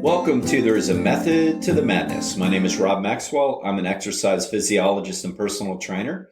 Welcome to There is a Method to the Madness. My name is Rob Maxwell. I'm an exercise physiologist and personal trainer.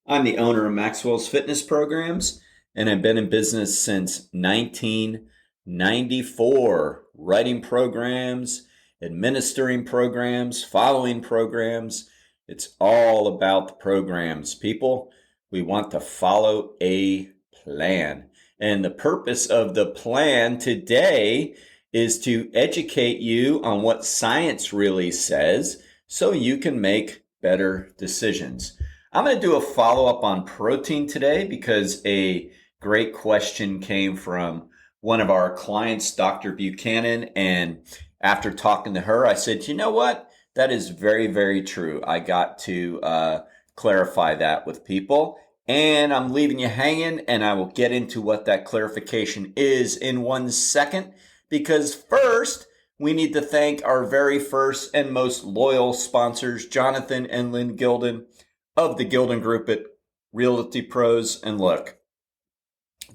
I'm the owner of Maxwell's fitness programs, and I've been in business since 1994, writing programs, administering programs, following programs. It's all about the programs, people. We want to follow a plan. And the purpose of the plan today is to educate you on what science really says so you can make better decisions. I'm going to do a follow-up on protein today because a great question came from one of our clients, Dr. Buchanan, and after talking to her, I said, you know what? That is very, very true. I got to clarify that with people, and I'm leaving you hanging, and I will get into what that clarification is in 1 second. Because first, we need to thank our very first and most loyal sponsors, Jonathan and Lynn Gilden of the Gilden Group at Realty Pros. And look,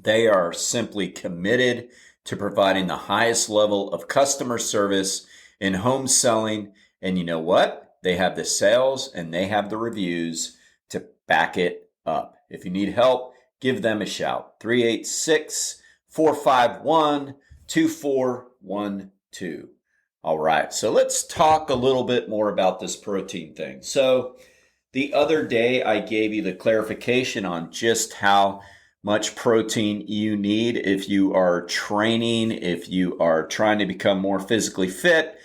they are simply committed to providing the highest level of customer service in home selling. And you know what? They have the sales and they have the reviews to back it up. If you need help, give them a shout. 386-451-2412. All right, so let's talk a little bit more about this protein thing. So the other day I gave you the clarification on just how much protein you need if you are training, if you are trying to become more physically fit.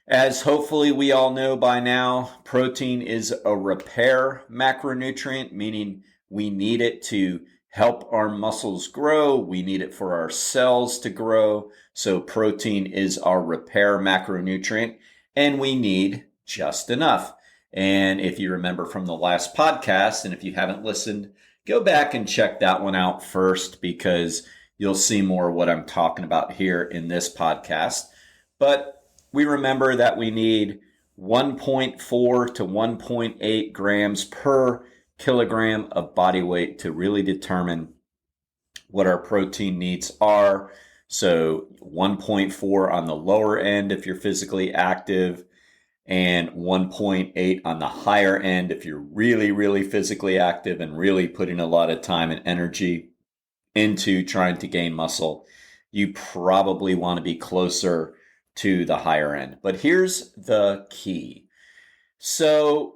As hopefully we all know by now, protein is a repair macronutrient, meaning we need it to help our muscles grow. We need it for our cells to grow. So protein is our repair macronutrient, and we need just enough. And if you remember from the last podcast, and if you haven't listened, go back and check that one out first because you'll see more of what I'm talking about here in this podcast. But we remember that we need 1.4 to 1.8 grams per kilogram of body weight to really determine what our protein needs are. So 1.4 on the lower end if you're physically active, and 1.8 on the higher end if you're really, really physically active and really putting a lot of time and energy into trying to gain muscle. You probably want to be closer to the higher end. But here's the key. So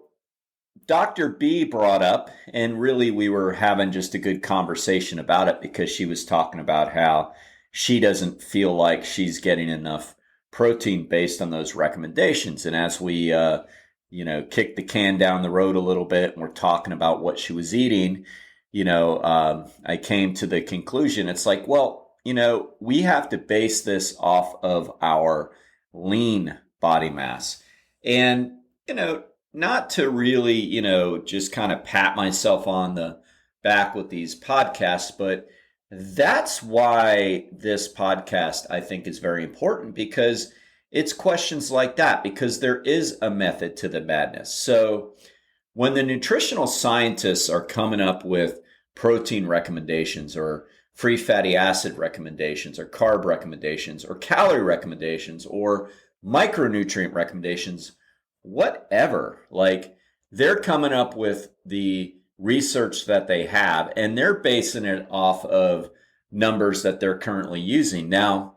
Dr. B brought up, and really we were having just a good conversation about it because she was talking about how she doesn't feel like she's getting enough protein based on those recommendations. And as we, kicked the can down the road a little bit and we're talking about what she was eating, I came to the conclusion, it's like, well, we have to base this off of our lean body mass. And, not to really, just kind of pat myself on the back with these podcasts, but that's why this podcast, I think, is very important because it's questions like that, because there is a method to the madness. So when the nutritional scientists are coming up with protein recommendations or free fatty acid recommendations or carb recommendations or calorie recommendations or micronutrient recommendations, whatever, like they're coming up with the research that they have and they're basing it off of numbers that they're currently using. Now,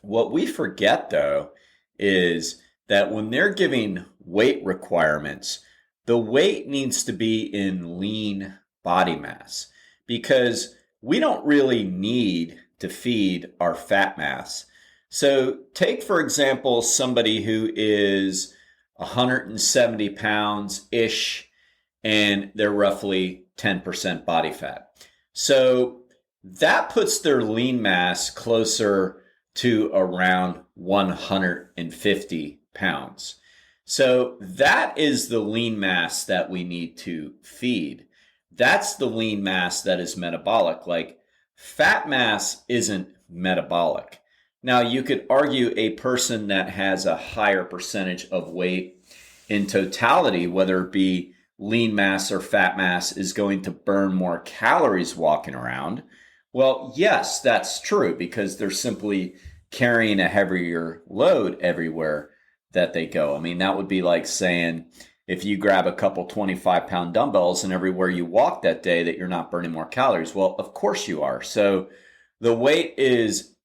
what we forget though is that when they're giving weight requirements, the weight needs to be in lean body mass because we don't really need to feed our fat mass. So take, for example, somebody who is 170 pounds-ish, and they're roughly 10% body fat. So that puts their lean mass closer to around 150 pounds. So that is the lean mass that we need to feed. That's the lean mass that is metabolic. Like fat mass isn't metabolic. Now, you could argue a person that has a higher percentage of weight in totality, whether it be lean mass or fat mass, is going to burn more calories walking around. Well, yes, that's true because they're simply carrying a heavier load everywhere that they go. I mean, that would be like saying if you grab a couple 25-pound dumbbells and everywhere you walk that day that you're not burning more calories. Well, of course you are. So the weight is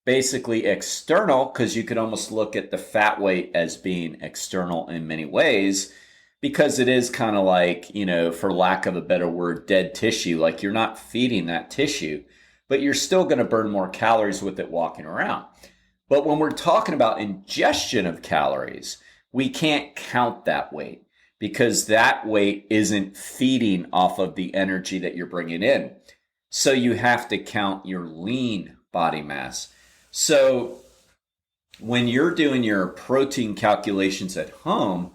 basically external, because you could almost look at the fat weight as being external in many ways, because it is kind of like, for lack of a better word, dead tissue. Like you're not feeding that tissue, but you're still going to burn more calories with it walking around. But when we're talking about ingestion of calories, we can't count that weight, because that weight isn't feeding off of the energy that you're bringing in. So you have to count your lean body mass. So when you're doing your protein calculations at home,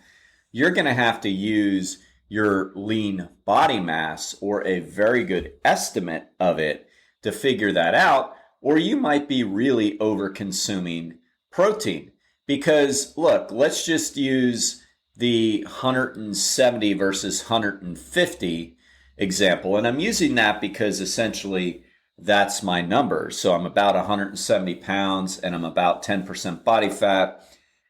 you're going to have to use your lean body mass or a very good estimate of it to figure that out, or you might be really over consuming protein. Because look, let's just use the 170 versus 150 example. And I'm using that because essentially that's my number. So I'm about 170 pounds and I'm about 10% body fat.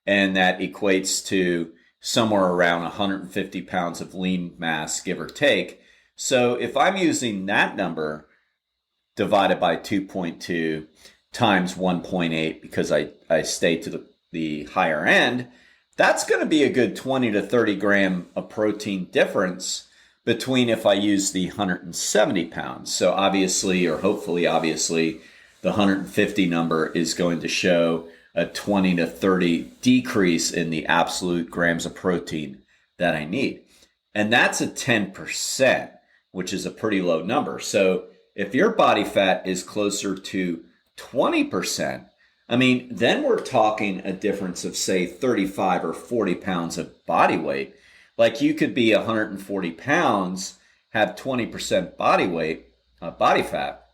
And that equates to somewhere around 150 pounds of lean mass, give or take. So if I'm using that number divided by 2.2 times 1.8, because I stay to the higher end, that's going to be a good 20 to 30 gram of protein difference between if I use the 170 pounds. So obviously, or hopefully obviously, the 150 number is going to show a 20 to 30 decrease in the absolute grams of protein that I need. And that's a 10%, which is a pretty low number. So if your body fat is closer to 20%, I mean, then we're talking a difference of, say, 35 or 40 pounds of body weight. Like you could be 140 pounds, have 20% body weight, body fat,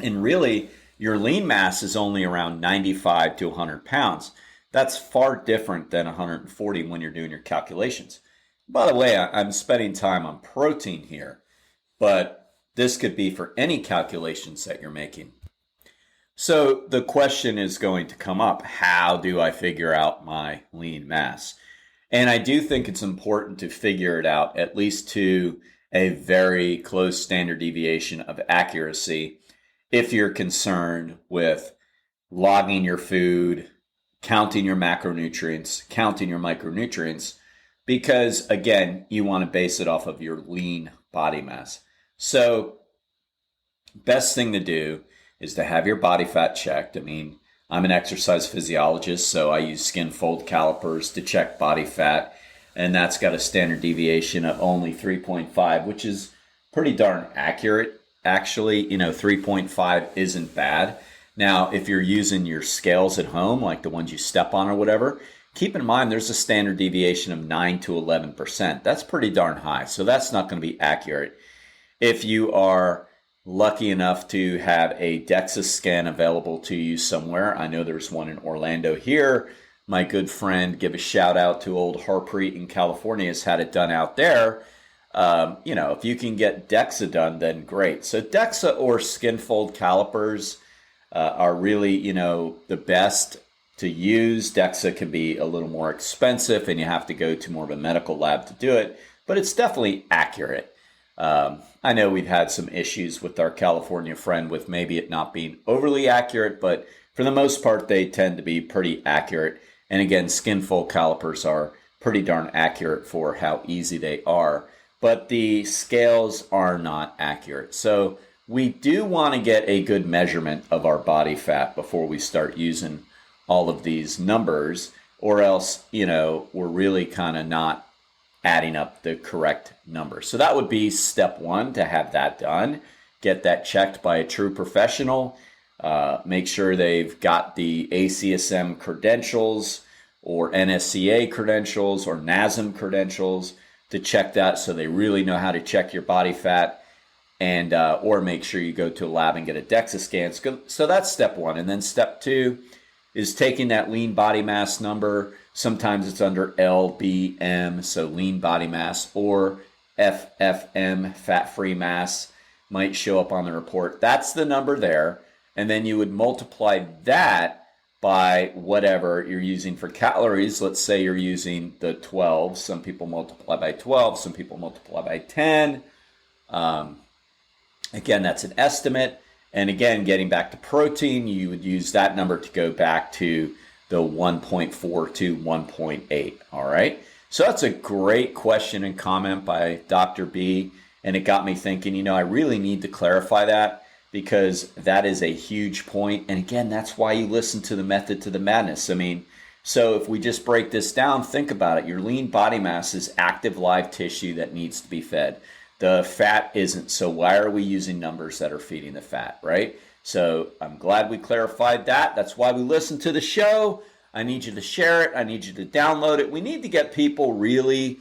and really your lean mass is only around 95 to 100 pounds. That's far different than 140 when you're doing your calculations. By the way, I'm spending time on protein here, but this could be for any calculations that you're making. So the question is going to come up, how do I figure out my lean mass? And I do think it's important to figure it out at least to a very close standard deviation of accuracy if you're concerned with logging your food, counting your macronutrients, counting your micronutrients, because again, you want to base it off of your lean body mass. So best thing to do is to have your body fat checked. I mean, I'm an exercise physiologist, so I use skin fold calipers to check body fat, and that's got a standard deviation of only 3.5, which is pretty darn accurate. Actually, 3.5 isn't bad. Now, if you're using your scales at home, like the ones you step on or whatever, keep in mind there's a standard deviation of 9 to 11%. That's pretty darn high, so that's not going to be accurate. If you are lucky enough to have a DEXA scan available to you somewhere, I know there's one in Orlando here. My good friend, give a shout out to old Harpreet in California, has had it done out there. If you can get DEXA done, then great. So DEXA or skin fold calipers are really, the best to use. DEXA can be a little more expensive and you have to go to more of a medical lab to do it, but it's definitely accurate. I know we've had some issues with our California friend with maybe it not being overly accurate, but for the most part, they tend to be pretty accurate. And again, skin fold calipers are pretty darn accurate for how easy they are, but the scales are not accurate. So we do want to get a good measurement of our body fat before we start using all of these numbers, or else, we're really kind of not adding up the correct number. So that would be step one, to have that done. Get that checked by a true professional. Make sure they've got the ACSM credentials or NSCA credentials or NASM credentials to check that, so they really know how to check your body fat, and or make sure you go to a lab and get a DEXA scan. So that's step one. And then step two is taking that lean body mass number. Sometimes it's under LBM, so lean body mass, or FFM, fat-free mass, might show up on the report. That's the number there. And then you would multiply that by whatever you're using for calories. Let's say you're using the 12. Some people multiply by 12. Some people multiply by 10. Again, that's an estimate. And again, getting back to protein, you would use that number to go back to the 1.4 to 1.8. All right. So that's a great question and comment by Dr. B. And it got me thinking, I really need to clarify that, because that is a huge point. And again, that's why you listen to the Method to the Madness. So if we just break this down, think about it. Your lean body mass is active live tissue that needs to be fed. The fat isn't. So why are we using numbers that are feeding the fat, right? So I'm glad we clarified that. That's why we listen to the show. I need you to share it. I need you to download it. We need to get people really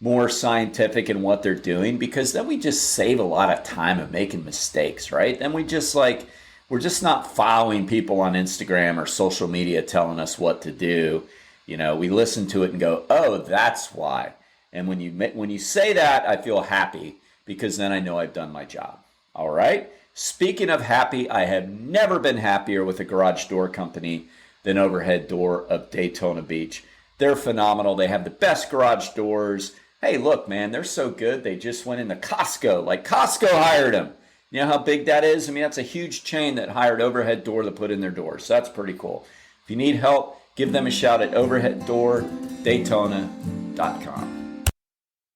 more scientific in what they're doing, because then we just save a lot of time of making mistakes, right? Then we're just not following people on Instagram or social media telling us what to do. We listen to it and go, oh, that's why. And when you say that, I feel happy, because then I know I've done my job. All right. Speaking of happy, I have never been happier with a garage door company than Overhead Door of Daytona Beach. They're phenomenal. They have the best garage doors. Hey, look, man, they're so good. They just went into Costco. Like Costco hired them. You know how big that is? That's a huge chain that hired Overhead Door to put in their doors. So that's pretty cool. If you need help, give them a shout at overheaddordaytona.com.